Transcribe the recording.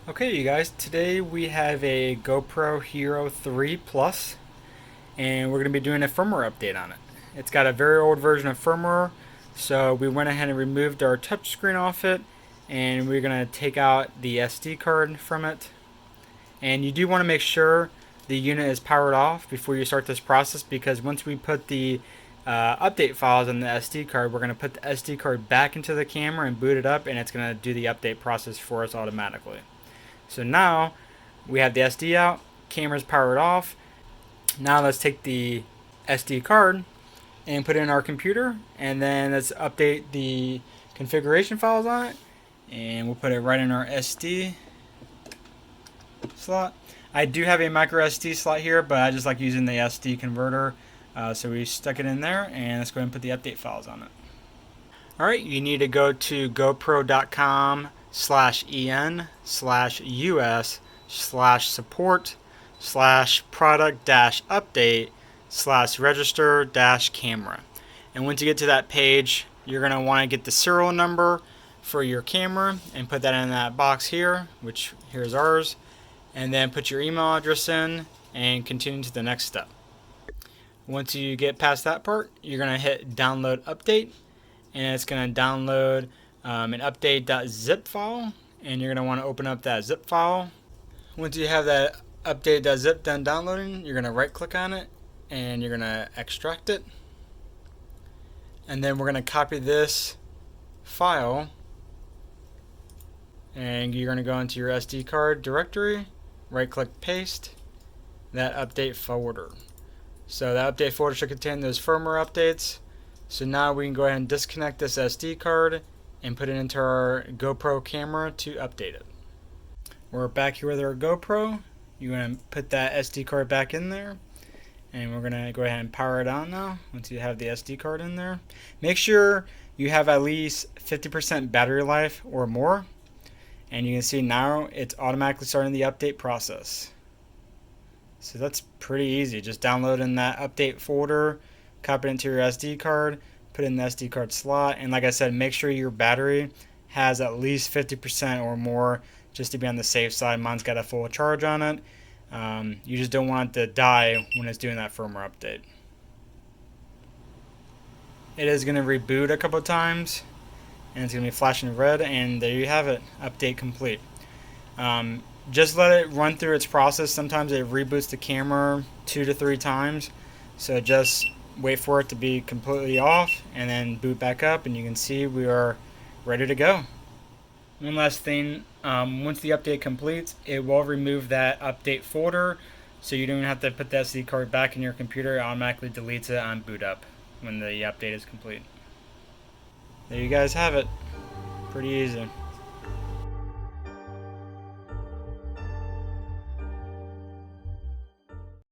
Okay, you guys, today we have a GoPro Hero 3 Plus, and we're going to be doing a firmware update on it. It's got a very old version of firmware, so we went ahead and removed our touchscreen off it, and we're going to take out the SD card from it. And you do want to make sure the unit is powered off before you start this process, because once we put the update files on the SD card, we're going to put the SD card back into the camera and boot it up, and it's going to do the update process for us automatically. So now we have the SD out, camera's powered off. Now let's take the SD card and put it in our computer, and then let's update the configuration files on it, and we'll put it right in our SD slot. I do have a micro SD slot here, but I just like using the SD converter, so we stuck it in there, and let's go ahead and put the update files on it. Alright, you need to go to gopro.com/en/us/support/product-update/register-camera. And once you get to that page, you're going to want to get the serial number for your camera and put that in that box here, which here's ours, and then put your email address in and continue to the next step. Once you get past that part, you're going to hit download update, and it's going to download an update.zip file, and you're going to want to open up that zip file. Once you have that update.zip done downloading, you're going to right click on it and you're going to extract it, and then we're going to copy this file, and you're going to go into your SD card directory, right click paste that update folder. So that update folder should contain those firmware updates. So now we can go ahead and disconnect this SD card and put it into our GoPro camera to update it. We're back here with our GoPro. You're going to put that SD card back in there, and we're going to go ahead and power it on now once you have the SD card in there. Make sure you have at least 50% battery life or more, and you can see now it's automatically starting the update process. So that's pretty easy, just downloading that update folder, copy it into your SD card, put it in the SD card slot, and like I said, make sure your battery has at least 50% or more just to be on the safe side. Mine's got a full charge on it. You just don't want it to die when it's doing that firmware update. It is going to reboot a couple of times, and it's going to be flashing red, and there you have it, update complete. Just let it run through its process. Sometimes it reboots the camera 2 to 3 times, so just wait for it to be completely off and then boot back up, and you can see we are ready to go. One last thing, once the update completes, it will remove that update folder, so you don't even have to put the SD card back in your computer. It automatically deletes it on boot up when the update is complete. There you guys have it. Pretty easy.